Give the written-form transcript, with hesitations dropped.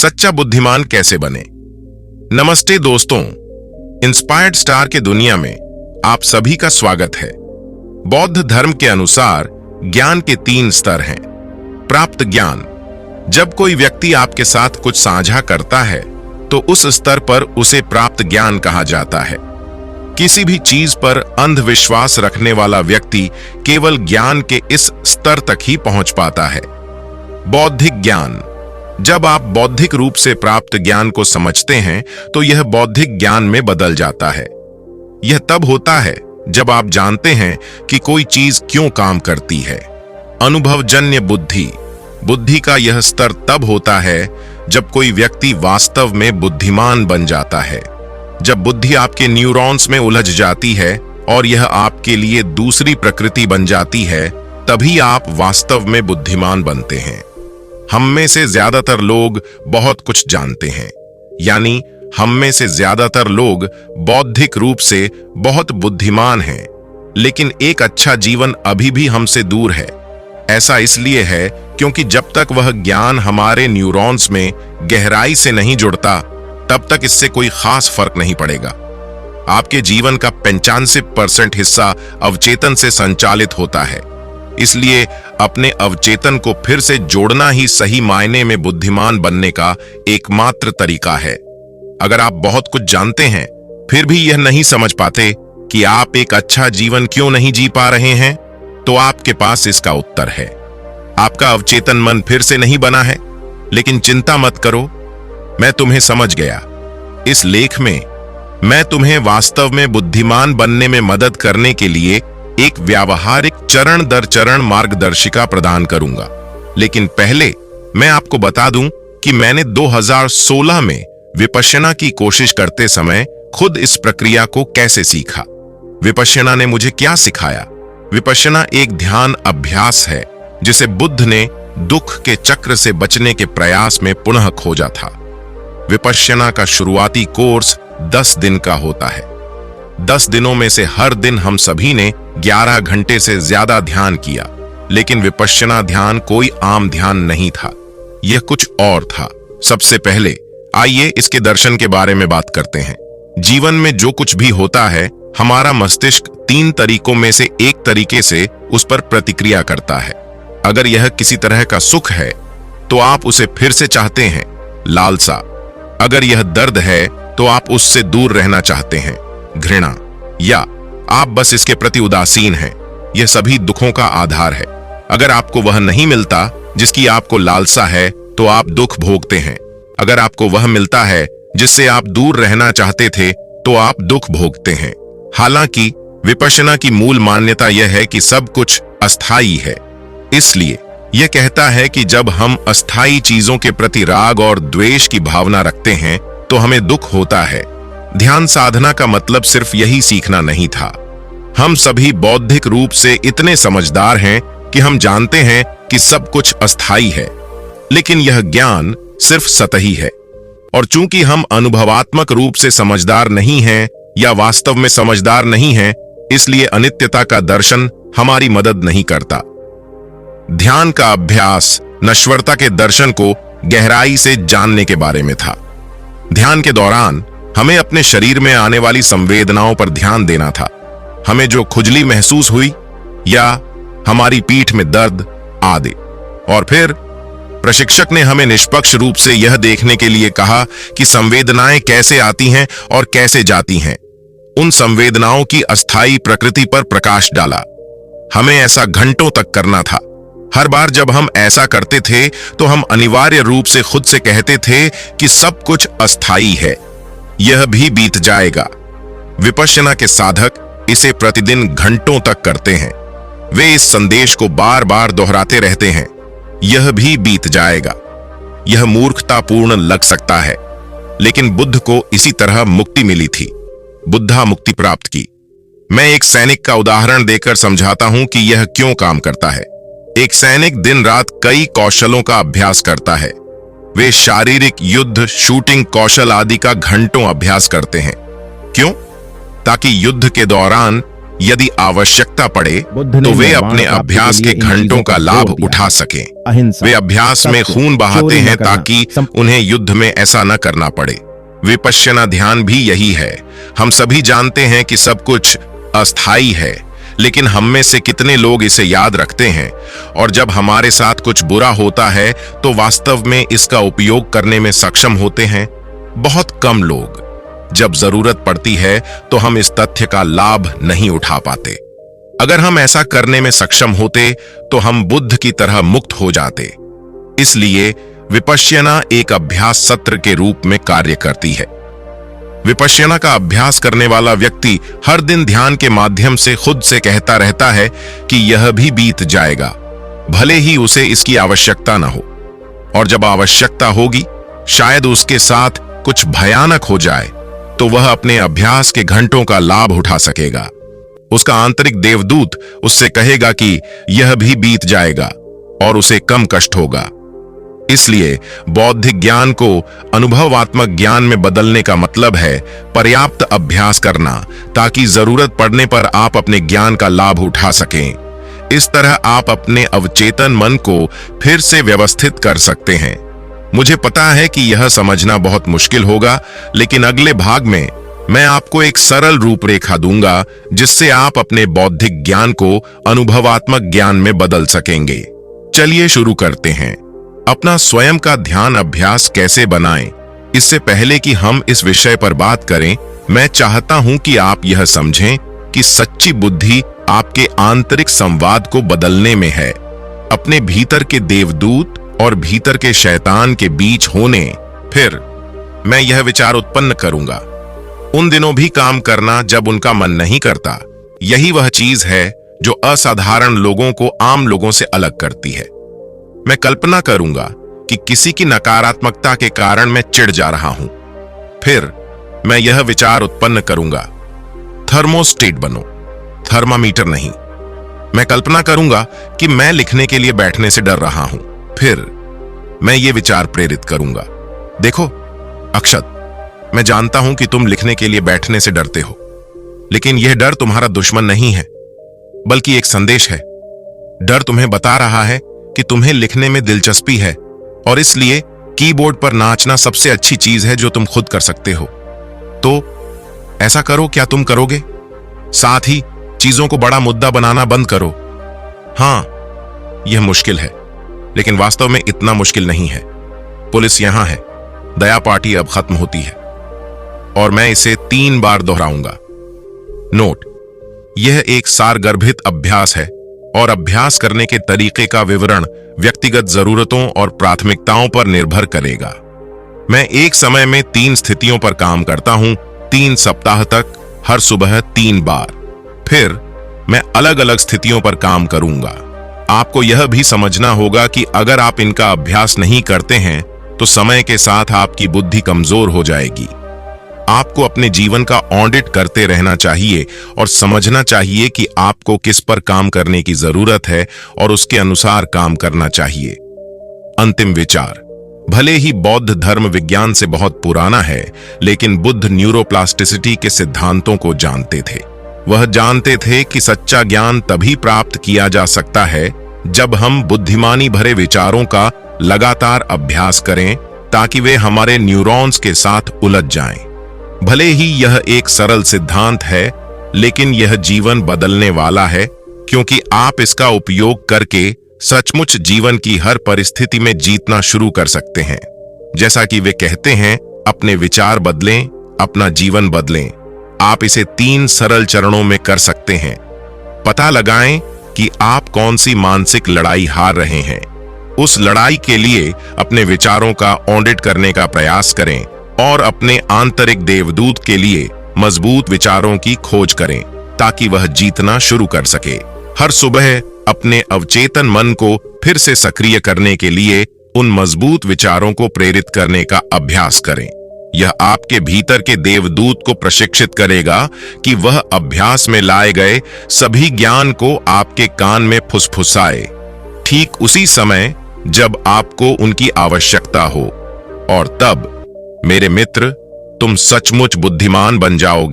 सच्चा बुद्धिमान कैसे बने। नमस्ते दोस्तों, इंस्पायर्ड स्टार के दुनिया में आप सभी का स्वागत है। बौद्ध धर्म के अनुसार ज्ञान के 3 स्तर हैं। प्राप्त ज्ञान, जब कोई व्यक्ति आपके साथ कुछ साझा करता है तो उस स्तर पर उसे प्राप्त ज्ञान कहा जाता है। किसी भी चीज पर अंधविश्वास रखने वाला व्यक्ति केवल ज्ञान के इस स्तर तक ही पहुंच पाता है। बौद्धिक ज्ञान, जब आप बौद्धिक रूप से प्राप्त ज्ञान को समझते हैं तो यह बौद्धिक ज्ञान में बदल जाता है। यह तब होता है जब आप जानते हैं कि कोई चीज क्यों काम करती है। अनुभवजन्य बुद्धि, बुद्धि का यह स्तर तब होता है जब कोई व्यक्ति वास्तव में बुद्धिमान बन जाता है। जब बुद्धि आपके न्यूरॉन्स में उलझ जाती है और यह आपके लिए दूसरी प्रकृति बन जाती है, तभी आप वास्तव में बुद्धिमान बनते हैं। हम में से ज्यादातर लोग बहुत कुछ जानते हैं, यानी हम में से ज्यादातर लोग बौद्धिक रूप से बहुत बुद्धिमान हैं, लेकिन एक अच्छा जीवन अभी भी हमसे दूर है। ऐसा इसलिए है क्योंकि जब तक वह ज्ञान हमारे न्यूरॉन्स में गहराई से नहीं जुड़ता, तब तक इससे कोई खास फर्क नहीं पड़ेगा। आपके जीवन का 95% हिस्सा अवचेतन से संचालित होता है, इसलिए अपने अवचेतन को फिर से जोड़ना ही सही मायने में बुद्धिमान बनने का एकमात्र तरीका है। अगर आप बहुत कुछ जानते हैं फिर भी यह नहीं समझ पाते कि आप एक अच्छा जीवन क्यों नहीं जी पा रहे हैं, तो आपके पास इसका उत्तर है। आपका अवचेतन मन फिर से नहीं बना है। लेकिन चिंता मत करो, मैं तुम्हें समझ गया। इस लेख में मैं तुम्हें वास्तव में बुद्धिमान बनने में मदद करने के लिए एक व्यावहारिक चरण दर चरण मार्गदर्शिका प्रदान करूंगा। लेकिन पहले मैं आपको बता दूं कि मैंने 2016 में विपश्यना की कोशिश करते समय खुद इस प्रक्रिया को कैसे सीखा। विपश्यना ने मुझे क्या सिखाया। विपश्यना एक ध्यान अभ्यास है जिसे बुद्ध ने दुख के चक्र से बचने के प्रयास में पुनः खोजा था। विपश्यना का शुरुआती कोर्स 10 दिन का होता है। 10 दिनों में से हर दिन हम सभी ने 11 घंटे से ज्यादा ध्यान किया, लेकिन विपश्यना ध्यान कोई आम ध्यान नहीं था, यह कुछ और था। सबसे पहले आइए इसके दर्शन के बारे में बात करते हैं। जीवन में जो कुछ भी होता है, हमारा मस्तिष्क 3 तरीकों में से एक तरीके से उस पर प्रतिक्रिया करता है। अगर यह किसी तरह का सुख है तो आप उसे फिर से चाहते हैं, लालसा। अगर यह दर्द है तो आप उससे दूर रहना चाहते हैं, घृणा। या आप बस इसके प्रति उदासीन हैं। यह सभी दुखों का आधार है। अगर आपको वह नहीं मिलता जिसकी आपको लालसा है तो आप दुख भोगते हैं। अगर आपको वह मिलता है जिससे आप दूर रहना चाहते थे तो आप दुख भोगते हैं। हालांकि विपश्यना की मूल मान्यता यह है कि सब कुछ अस्थायी है। इसलिए यह कहता है कि जब हम अस्थायी चीजों के प्रति राग और द्वेष की भावना रखते हैं तो हमें दुख होता है। ध्यान साधना का मतलब सिर्फ यही सीखना नहीं था। हम सभी बौद्धिक रूप से इतने समझदार हैं कि हम जानते हैं कि सब कुछ अस्थायी है, लेकिन यह ज्ञान सिर्फ सतही है। और चूंकि हम अनुभवात्मक रूप से समझदार नहीं हैं या वास्तव में समझदार नहीं हैं, इसलिए अनित्यता का दर्शन हमारी मदद नहीं करता। ध्यान का अभ्यास नश्वरता के दर्शन को गहराई से जानने के बारे में था। ध्यान के दौरान हमें अपने शरीर में आने वाली संवेदनाओं पर ध्यान देना था। हमें जो खुजली महसूस हुई या हमारी पीठ में दर्द आदि। और फिर प्रशिक्षक ने हमें निष्पक्ष रूप से यह देखने के लिए कहा कि संवेदनाएं कैसे आती हैं और कैसे जाती हैं। उन संवेदनाओं की अस्थायी प्रकृति पर प्रकाश डाला। हमें ऐसा घंटों तक करना था। हर बार जब हम ऐसा करते थे तो हम अनिवार्य रूप से खुद से कहते थे कि सब कुछ अस्थायी है, यह भी बीत जाएगा। विपश्यना के साधक इसे प्रतिदिन घंटों तक करते हैं। वे इस संदेश को बार बार दोहराते रहते हैं, यह भी बीत जाएगा। यह मूर्खतापूर्ण लग सकता है, लेकिन बुद्ध को इसी तरह मुक्ति मिली थी। बुद्धा मुक्ति प्राप्त की। मैं एक सैनिक का उदाहरण देकर समझाता हूं कि यह क्यों काम करता है। एक सैनिक दिन रात कई कौशलों का अभ्यास करता है। वे शारीरिक युद्ध, शूटिंग कौशल आदि का घंटों अभ्यास करते हैं। क्यों? ताकि युद्ध के दौरान यदि आवश्यकता पड़े तो वे अपने अभ्यास के घंटों का लाभ उठा सकें। वे अभ्यास में खून बहाते हैं ताकि उन्हें युद्ध में ऐसा न करना पड़े। विपश्यना ध्यान भी यही है। हम सभी जानते हैं कि सब कुछ अस्थायी है, लेकिन हम में से कितने लोग इसे याद रखते हैं, और जब हमारे साथ कुछ बुरा होता है तो वास्तव में इसका उपयोग करने में सक्षम होते हैं? बहुत कम लोग। जब जरूरत पड़ती है तो हम इस तथ्य का लाभ नहीं उठा पाते। अगर हम ऐसा करने में सक्षम होते तो हम बुद्ध की तरह मुक्त हो जाते। इसलिए विपश्यना एक अभ्यास सत्र के रूप में कार्य करती है। विपश्यना का अभ्यास करने वाला व्यक्ति हर दिन ध्यान के माध्यम से खुद से कहता रहता है कि यह भी बीत जाएगा, भले ही उसे इसकी आवश्यकता न हो। और जब आवश्यकता होगी, शायद उसके साथ कुछ भयानक हो जाए, तो वह अपने अभ्यास के घंटों का लाभ उठा सकेगा। उसका आंतरिक देवदूत उससे कहेगा कि यह भी बीत जाएगा और उसे कम कष्ट होगा। इसलिए बौद्धिक ज्ञान को अनुभवात्मक ज्ञान में बदलने का मतलब है पर्याप्त अभ्यास करना, ताकि जरूरत पड़ने पर आप अपने ज्ञान का लाभ उठा सकें। इस तरह आप अपने अवचेतन मन को फिर से व्यवस्थित कर सकते हैं। मुझे पता है कि यह समझना बहुत मुश्किल होगा, लेकिन अगले भाग में मैं आपको एक सरल रूपरेखा दूंगा जिससे आप अपने बौद्धिक ज्ञान को अनुभवात्मक ज्ञान में बदल सकेंगे। चलिए शुरू करते हैं। अपना स्वयं का ध्यान अभ्यास कैसे बनाएं? इससे पहले कि हम इस विषय पर बात करें, मैं चाहता हूं कि आप यह समझें कि सच्ची बुद्धि आपके आंतरिक संवाद को बदलने में है। अपने भीतर के देवदूत और भीतर के शैतान के बीच होने। फिर मैं यह विचार उत्पन्न करूंगा, उन दिनों भी काम करना जब उनका मन नहीं करता। यही वह चीज है जो असाधारण लोगों को आम लोगों से अलग करती है। मैं कल्पना करूंगा कि किसी की नकारात्मकता के कारण मैं चिढ़ जा रहा हूं। फिर मैं यह विचार उत्पन्न करूंगा, थर्मोस्टेट बनो, थर्मामीटर नहीं। मैं कल्पना करूंगा कि मैं लिखने के लिए बैठने से डर रहा हूं। फिर मैं ये विचार प्रेरित करूंगा, देखो अक्षत, मैं जानता हूं कि तुम लिखने के लिए बैठने से डरते हो, लेकिन यह डर तुम्हारा दुश्मन नहीं है, बल्कि एक संदेश है। डर तुम्हें बता रहा है कि तुम्हें लिखने में दिलचस्पी है, और इसलिए कीबोर्ड पर नाचना सबसे अच्छी चीज है जो तुम खुद कर सकते हो। तो ऐसा करो, क्या तुम करोगे? साथ ही चीजों को बड़ा मुद्दा बनाना बंद करो। हां, यह मुश्किल है, लेकिन वास्तव में इतना मुश्किल नहीं है। पुलिस यहां है, दया पार्टी अब खत्म होती है, और मैं इसे 3 बार दोहराऊंगा। नोट, यह एक सारगर्भित अभ्यास है, और अभ्यास करने के तरीके का विवरण व्यक्तिगत जरूरतों और प्राथमिकताओं पर निर्भर करेगा। मैं एक समय में 3 स्थितियों पर काम करता हूं, 3 सप्ताह तक, हर सुबह 3 बार। फिर मैं अलग अलग स्थितियों पर काम करूंगा। आपको यह भी समझना होगा कि अगर आप इनका अभ्यास नहीं करते हैं तो समय के साथ आपकी बुद्धि कमजोर हो जाएगी। आपको अपने जीवन का ऑडिट करते रहना चाहिए और समझना चाहिए कि आपको किस पर काम करने की जरूरत है और उसके अनुसार काम करना चाहिए। अंतिम विचार, भले ही बौद्ध धर्म विज्ञान से बहुत पुराना है, लेकिन बुद्ध न्यूरोप्लास्टिसिटी के सिद्धांतों को जानते थे। वह जानते थे कि सच्चा ज्ञान तभी प्राप्त किया जा सकता है जब हम बुद्धिमानी भरे विचारों का लगातार अभ्यास करें, ताकि वे हमारे न्यूरॉन्स के साथ उलझ जाएं। भले ही यह एक सरल सिद्धांत है, लेकिन यह जीवन बदलने वाला है, क्योंकि आप इसका उपयोग करके सचमुच जीवन की हर परिस्थिति में जीतना शुरू कर सकते हैं। जैसा कि वे कहते हैं, अपने विचार बदलें, अपना जीवन बदलें। आप इसे 3 सरल चरणों में कर सकते हैं। पता लगाएं कि आप कौन सी मानसिक लड़ाई हार रहे हैं। उस लड़ाई के लिए अपने विचारों का ऑडिट करने का प्रयास करें और अपने आंतरिक देवदूत के लिए मजबूत विचारों की खोज करें, ताकि वह जीतना शुरू कर सके। हर सुबह अपने अवचेतन मन को फिर से सक्रिय करने के लिए उन मजबूत विचारों को प्रेरित करने का अभ्यास करें। यह आपके भीतर के देवदूत को प्रशिक्षित करेगा कि वह अभ्यास में लाए गए सभी ज्ञान को आपके कान में फुसफुसाए, ठीक उसी समय जब आपको उनकी आवश्यकता हो। और तब मेरे मित्र, तुम सचमुच बुद्धिमान बन जाओगे।